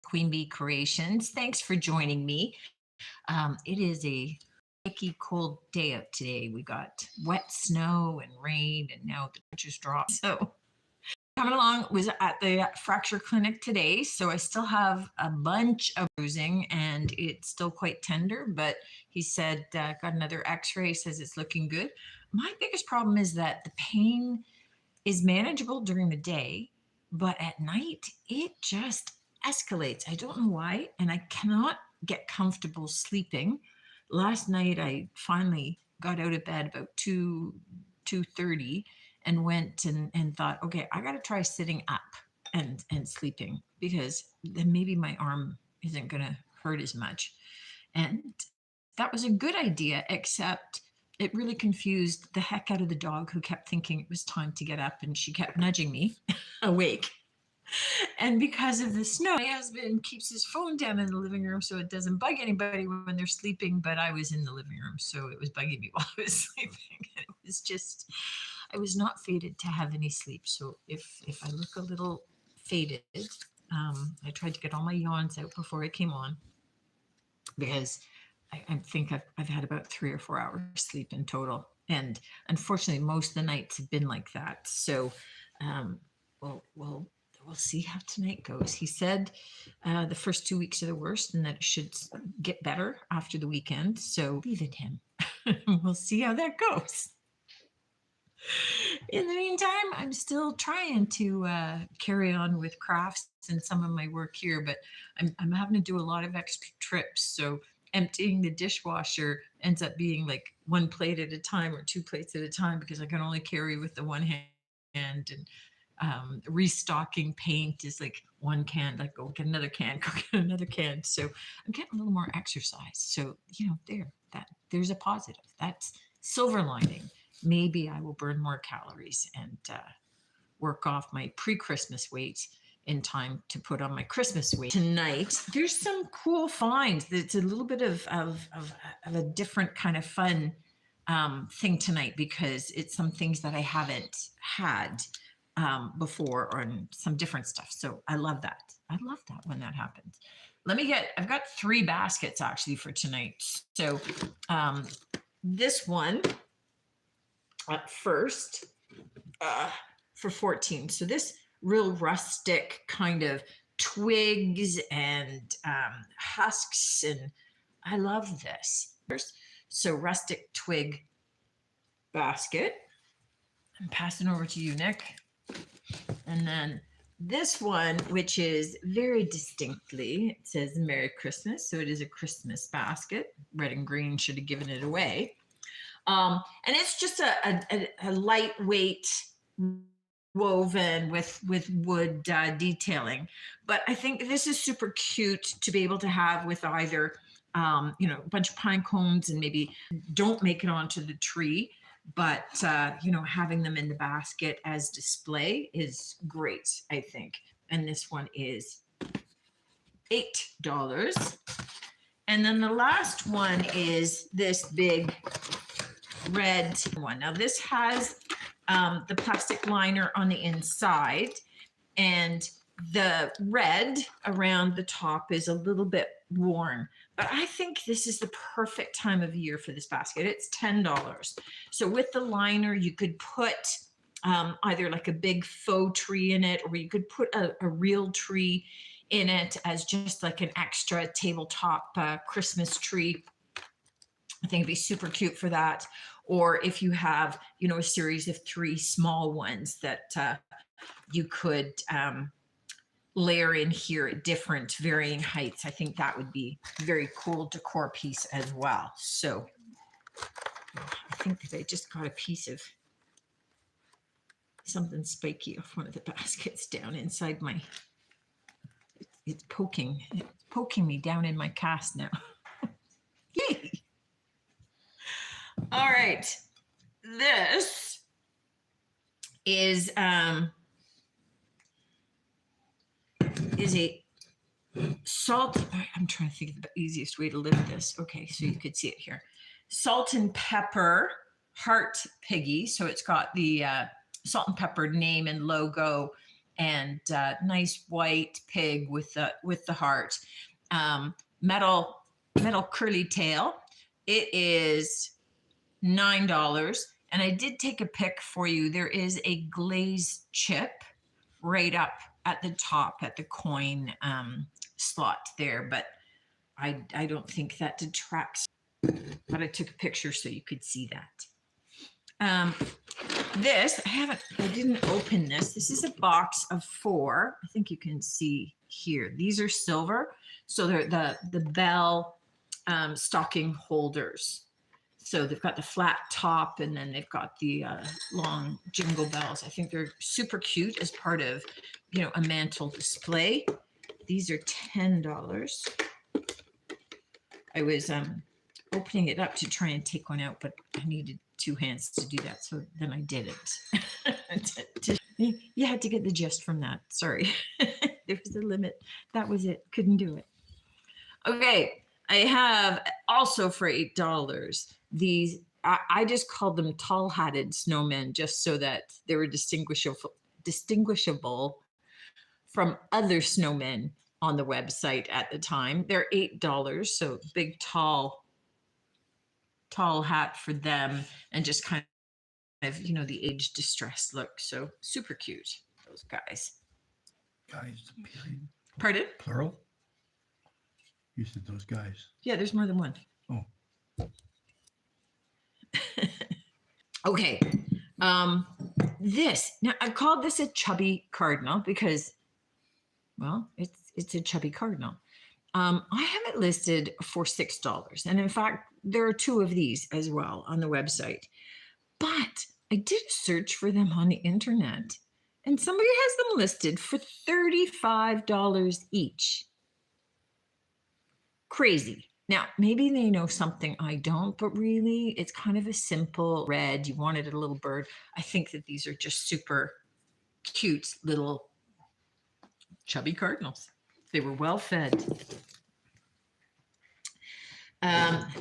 Queen Bee Creations. Thanks for joining me. It is a icky cold day out today. We got wet snow and rain, and now the temperature's dropped. So coming along, was at the fracture clinic today, so I still have a bunch of bruising and it's still quite tender, but he said got another x-ray, says it's looking good. My biggest problem is that the pain is manageable during the day, but at night it just escalates. I don't know why, and I cannot get comfortable sleeping. Last night I finally got out of bed about 2:30 and went and thought, okay, I got to try sitting up and sleeping, because then maybe my arm isn't going to hurt as much. And that was a good idea, except it really confused the heck out of the dog, who kept thinking it was time to get up, and she kept nudging me awake. And because of the snow, my husband keeps his phone down in the living room so it doesn't bug anybody when they're sleeping. But I was in the living room, so it was bugging me while I was sleeping. It was just, I was not fated to have any sleep. So if I look a little faded, I tried to get all my yawns out before I came on, because I think I've had about 3 or 4 hours sleep in total. And unfortunately, most of the nights have been like that. So we'll see how tonight goes. He said the first 2 weeks are the worst, and that it should get better after the weekend. So leave it him. We'll see how that goes. In the meantime, I'm still trying to carry on with crafts and some of my work here, but I'm having to do a lot of extra trips. So emptying the dishwasher ends up being like one plate at a time or 2 plates at a time, because I can only carry with the one hand. And restocking paint is like one can, like go get another can, go get another can. So I'm getting a little more exercise. So, there's a positive. That's silver lining. Maybe I will burn more calories and work off my pre-Christmas weight in time to put on my Christmas weight. Tonight, there's some cool finds. It's a little bit of a different kind of fun thing tonight, because it's some things that I haven't had before, or some different stuff. So I love that. I love that when that happens. I've got 3 baskets actually for tonight. So this one at first for 14. So this real rustic kind of twigs and husks, and I love this. So rustic twig basket. I'm passing over to you, Nick. And then this one, which is very distinctly, it says Merry Christmas. So it is a Christmas basket. Red and green should have given it away. And it's just a lightweight woven with wood detailing. But I think this is super cute to be able to have with either, a bunch of pine cones, and maybe don't make it onto the tree, but having them in the basket as display is great, I think. And this one is $8. And then the last one is this big red one. Now this has the plastic liner on the inside, and the red around the top is a little bit worn. But I think this is the perfect time of year for this basket. It's $10. So with the liner, you could put either like a big faux tree in it, or you could put a real tree in it as just like an extra tabletop Christmas tree. I think it'd be super cute for that. Or if you have, a series of 3 small ones that you could layer in here at different varying heights, I think that would be very cool decor piece as well. So I think that I just got a piece of something spiky off one of the baskets down inside my, it's poking me down in my cast now. Yay. All right. This is a salt. I'm trying to think of the easiest way to lift this. Okay, so you could see it here. Salt and pepper heart piggy. So it's got the salt and pepper name and logo and nice white pig with the heart. Metal curly tail. It is $9. And I did take a pic for you. There is a glaze chip right up at the top at the coin slot there, but I don't think that detracts. But I took a picture so you could see that. This, I didn't open this. This is a box of 4. I think you can see here. These are silver. So they're the bell stocking holders. So they've got the flat top and then they've got the long jingle bells. I think they're super cute as part of, a mantle display. These are $10. I was opening it up to try and take one out, but I needed 2 hands to do that. So then I didn't. You had to get the gist from that. Sorry. There was a limit. That was it. Couldn't do it. Okay. I have also for $8 these. I just called them tall-hatted snowmen just so that they were distinguishable from other snowmen on the website at the time. They're $8, so big, tall hat for them, and just kind of, the age distressed look. So super cute, those guys. Guys, Pardon? plural? You said those guys. Yeah, there's more than one. Oh. Okay. This, now I called this a chubby cardinal because, well, it's a chubby cardinal. I have it listed for $6. And in fact, there are 2 of these as well on the website. But I did a search for them on the internet and somebody has them listed for $35 each. Crazy. Now, maybe they know something I don't, but really it's kind of a simple red. You wanted a little bird. I think that these are just super cute little chubby cardinals. They were well fed.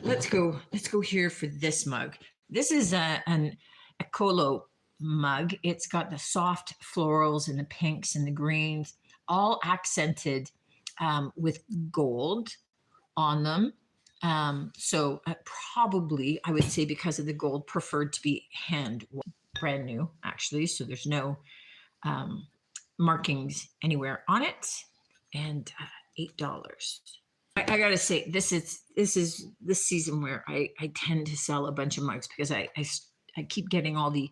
Let's go here for this mug. This is an Ecolo mug. It's got the soft florals and the pinks and the greens, all accented with gold on them. So probably, I would say, because of the gold, preferred to be brand new, actually. So there's no markings anywhere on it. And $8. I gotta say, this is this season where I tend to sell a bunch of mugs because I keep getting all the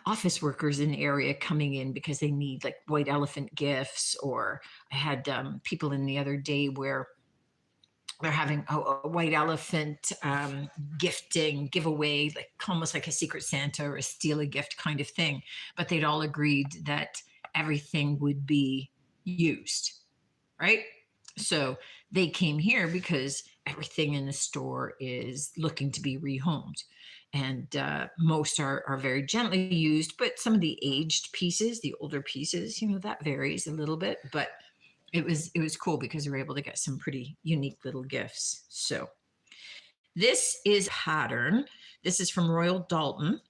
office workers in the area coming in because they need like white elephant gifts, or I had people in the other day where they're having a white elephant giveaway, like almost like a Secret Santa or a steal a gift kind of thing, but they'd all agreed that everything would be used, right? So they came here because everything in the store is looking to be rehomed, and most are very gently used, but some of the aged pieces, the older pieces, that varies a little bit, but it was cool because we were able to get some pretty unique little gifts. So this is pattern. This is from Royal Dalton.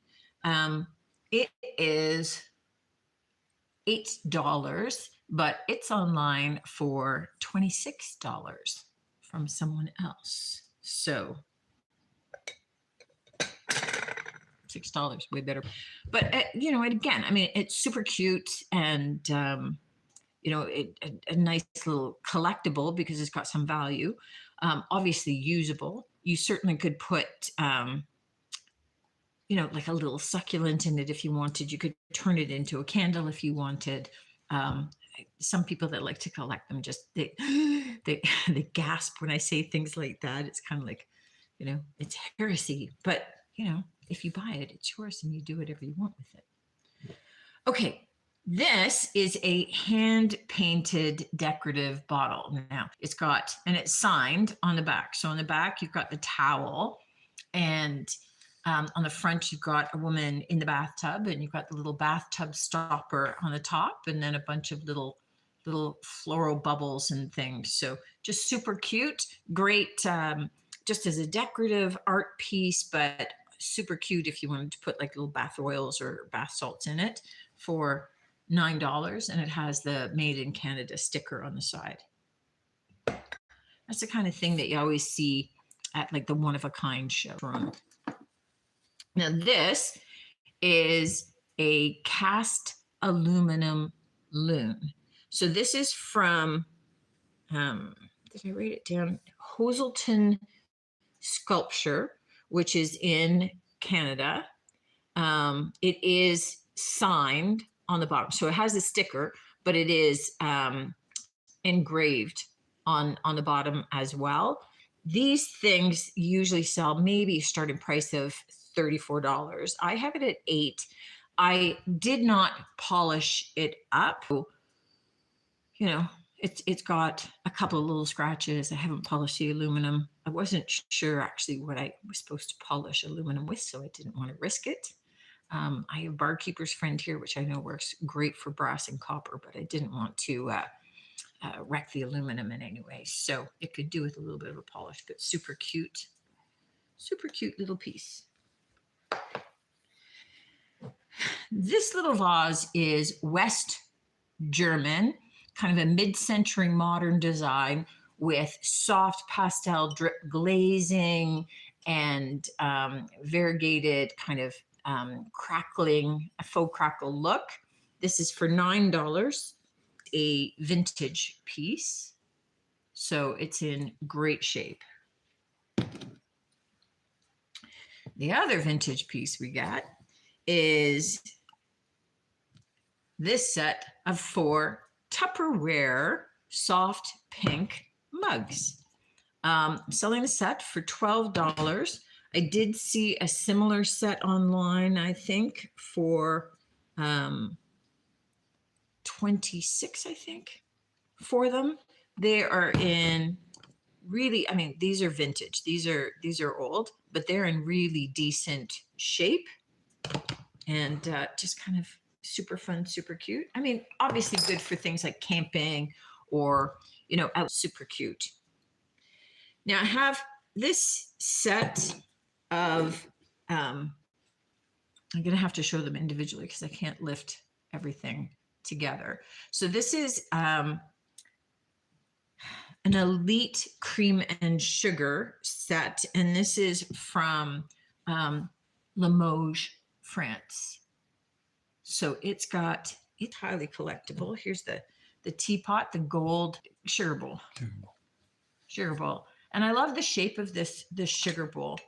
It is $8, but it's online for $26 from someone else. So $6, way better. But and again, I mean, it's super cute, and a nice little collectible because it's got some value. Obviously usable. You certainly could put like a little succulent in it if you wanted. You could turn it into a candle if you wanted. Some people that like to collect them just they gasp when I say things like that. It's kind of like, it's heresy. But if you buy it, it's yours and you do whatever you want with it. Okay, this is a hand-painted decorative bottle. Now it's signed on the back. So on the back, you've got the towel, and on the front, you've got a woman in the bathtub, and you've got the little bathtub stopper on the top, and then a bunch of little floral bubbles and things. So just super cute, great, just as a decorative art piece, but super cute if you wanted to put like little bath oils or bath salts in it for $9. And it has the Made in Canada sticker on the side. That's the kind of thing that you always see at like the one of a kind show. Now, this is a cast aluminum loon. So this is from, did I write it down? Hoselton Sculpture, which is in Canada. It is signed on the bottom. So it has a sticker, but it is engraved on the bottom as well. These things usually sell maybe starting price of $34. I have it at $8. I did not polish it up. You know, it's got a couple of little scratches. I haven't polished the aluminum. I wasn't sure actually what I was supposed to polish aluminum with, so I didn't want to risk it. I have Barkeeper's Friend here, which I know works great for brass and copper, but I didn't want to wreck the aluminum in any way. So it could do with a little bit of a polish, but super cute little piece. This little vase is West German, kind of a mid-century modern design with soft pastel drip glazing and variegated kind of crackling, a faux crackle look. This is for $9, a vintage piece. So it's in great shape. The other vintage piece we got is this set of 4 Tupperware soft pink mugs. Selling the set for $12. I did see a similar set online, I think, for $26, I think, for them. They are in really, I mean, these are vintage. These are old, but they're in really decent shape and just kind of super fun, super cute. I mean, obviously good for things like camping or, you know, out. Super cute. Now I have this set of, I'm going to have to show them individually because I can't lift everything together. So this is an Elite Cream and Sugar set, and this is from Limoges, France. So it's highly collectible. Here's the teapot, the gold sugar bowl. Sugar bowl. And I love the shape of this sugar bowl,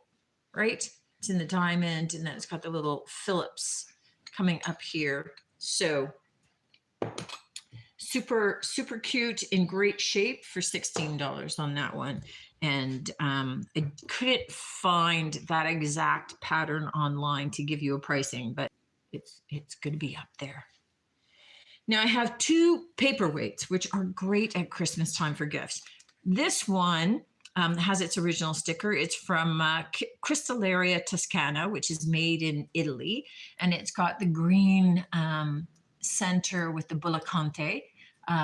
right? It's in the diamond, and then it's got the little Phillips coming up here. So super, super cute, in great shape for $16 on that one. And I couldn't find that exact pattern online to give you a pricing, but it's going to be up there. Now I have 2 paperweights, which are great at Christmas time for gifts. This one has its original sticker. It's from Cristalleria Toscana, which is made in Italy. And it's got the green center with the Bullacante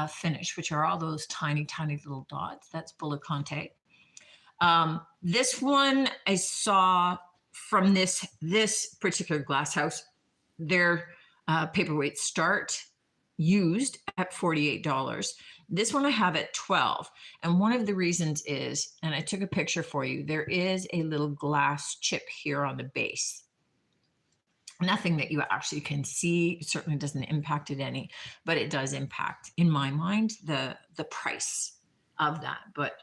finish, which are all those tiny, tiny little dots. That's Bullacante. This one I saw from this particular glass house. Their paperweights start used at $48. This one I have at $12. And one of the reasons is, and I took a picture for you, there is a little glass chip here on the base. Nothing that you actually can see. It certainly doesn't impact it any, but it does impact, in my mind, the price of that. But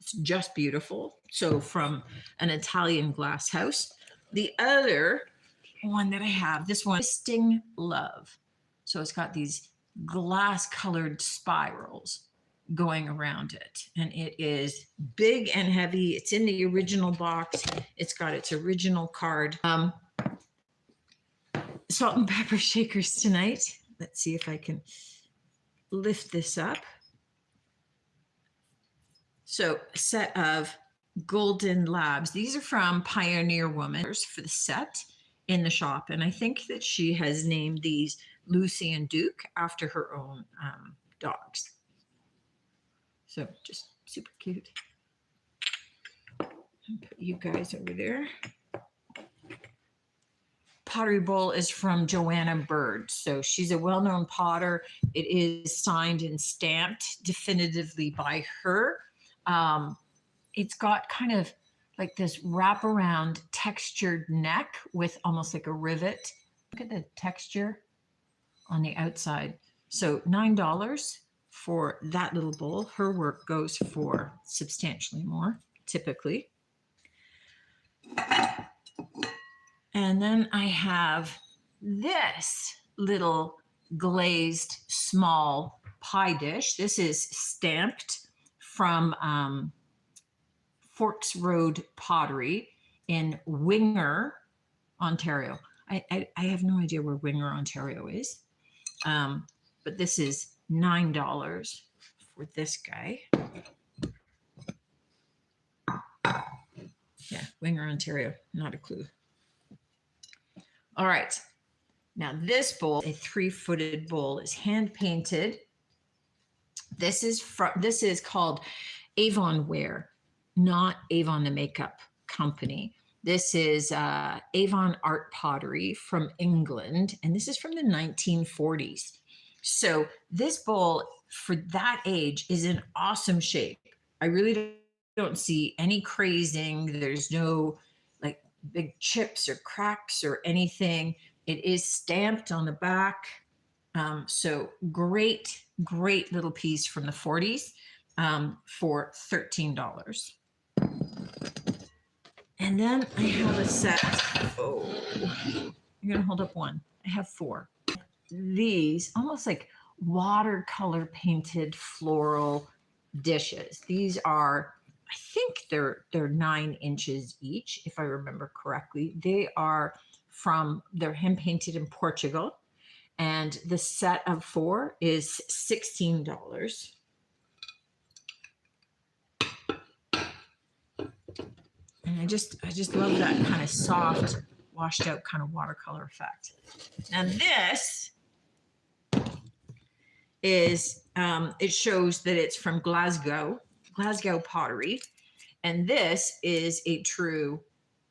it's just beautiful. So from an Italian glass house. The other one that I have, this one, Twisting Love. So it's got these glass colored spirals going around it, and it is big and heavy. It's in the original box. It's got its original card. Salt and pepper shakers tonight. Let's see if I can lift this up. So a set of Golden Labs. These are from Pioneer Woman for the set in the shop. And I think that she has named these Lucy and Duke after her own dogs. So just super cute. I'll put you guys over there. pottery bowl is from Joanna Bird. So she's a well-known potter. It is signed and stamped definitively by her. It's got kind of like this wraparound textured neck with almost like a rivet. Look at the texture on the outside. So $9 for that little bowl. Her work goes for substantially more, typically. And then I have this little glazed small pie dish. This is stamped from Forks Road Pottery in Winger, Ontario. I have no idea where Winger, Ontario is. But this is $9 for this guy. Yeah, Winger, Ontario, not a clue. All right. Now this bowl, a 3-footed bowl, is hand painted. This is called Avonware, not Avon the makeup company. This is Avon Art Pottery from England, and this is from the 1940s. So this bowl for that age is in awesome shape. I really don't see any crazing. There's no like big chips or cracks or anything. It is stamped on the back. So great little piece from the 40s for $13. And then I have a set. Oh, you're gonna hold up one. I have 4. These almost like watercolor painted floral dishes. These are, I think they're 9 inches each, if I remember correctly. They're hand painted in Portugal, and the set of 4 is $16. And I just love that kind of soft, washed out kind of watercolor effect. And this is, it shows that it's from Glasgow pottery. And this is a true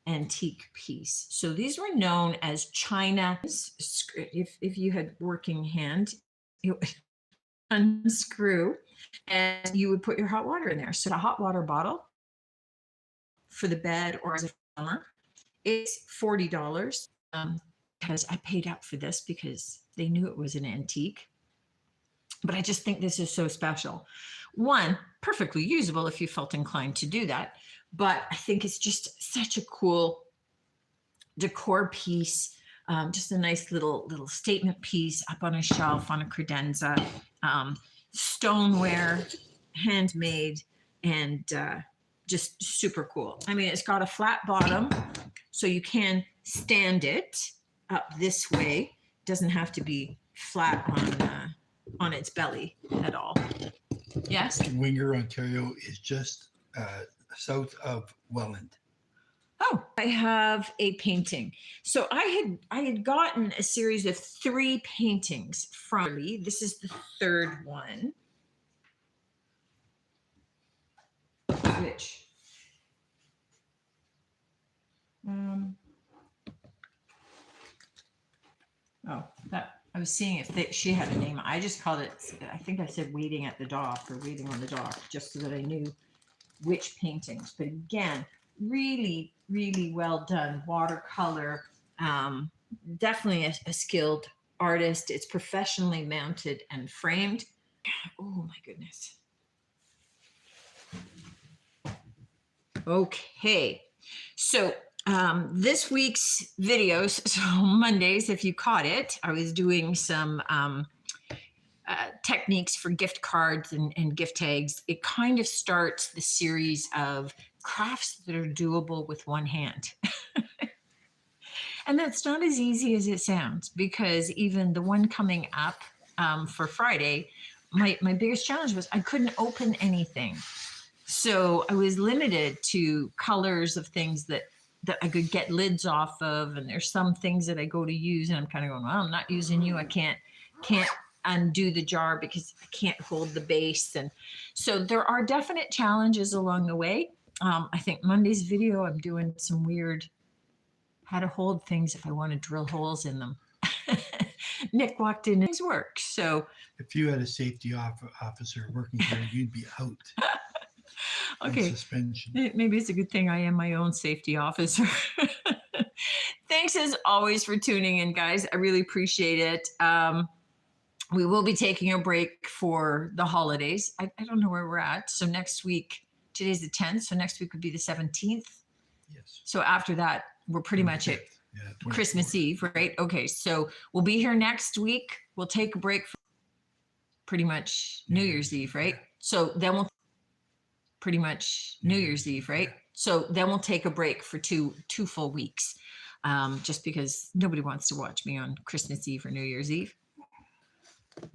antique piece. So these were known as China. If you had working hand, you would unscrew and you would put your hot water in there. So a hot water bottle for the bed or as a summer is $40. Because I paid up for this because they knew it was an antique. But I just think this is so special. One, perfectly usable if you felt inclined to do that. But I think it's just such a cool decor piece. Just a nice little statement piece up on a shelf on a credenza. Stoneware, handmade, and just super cool. I mean, it's got a flat bottom, so you can stand it up this way. It doesn't have to be flat on its belly at all. Yes? Winger, Ontario is just south of Welland. Oh, I have a painting. So I had gotten a series of 3 paintings from Lee. This is the 3rd one. Which that I was seeing if she had a name. I just called it, I think I said waiting at the dock or waiting on the dock, just so that I knew which paintings. But again, really well done watercolor. Definitely a skilled artist. It's professionally mounted and framed. Oh my goodness. Okay, so this week's videos, so Mondays, if you caught it, I was doing some techniques for gift cards and gift tags. It kind of starts the series of crafts that are doable with one hand. And that's not as easy as it sounds, because even the one coming up for Friday, my biggest challenge was I couldn't open anything. So I was limited to colors of things that I could get lids off of. And there's some things that I go to use and I'm kind of going, well, I'm not using you. I can't undo the jar because I can't hold the base. And so there are definite challenges along the way. I think Monday's video, I'm doing some weird how to hold things if I want to drill holes in them. Nick walked in his work. So, If you had a safety officer working here, you'd be out on okay, suspension. maybe it's a good thing I am my own safety officer. Thanks as always for tuning in, guys. I really appreciate it. We will be taking a break for the holidays. I don't know where we're at. So next week, today's the 10th. So next week would be the 17th. Yes. So after that, we're pretty much at 25th. Yeah, Christmas 24th. Eve, right? Okay. So we'll be here next week. We'll take a break for pretty much New Year's Eve, right? Yeah. So then we'll pretty much New Year's Eve, right? Yeah. So then we'll take a break for two full weeks, just because nobody wants to watch me on Christmas Eve or New Year's Eve.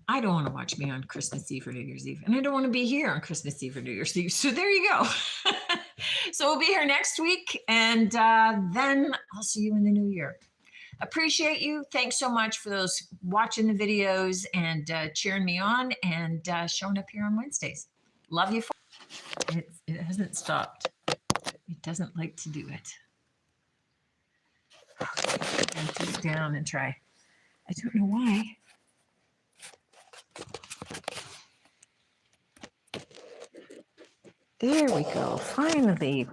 I don't want to watch me on Christmas Eve or New Year's Eve, and I don't want to be here on Christmas Eve or New Year's Eve. So there you go. So we'll be here next week, and then I'll see you in the new year. Appreciate you. Thanks so much for those watching the videos and cheering me on and showing up here on Wednesdays. Love you. It hasn't stopped. It doesn't like to do it. Okay, I'll take it down and try. I don't know why. There we go. Finally.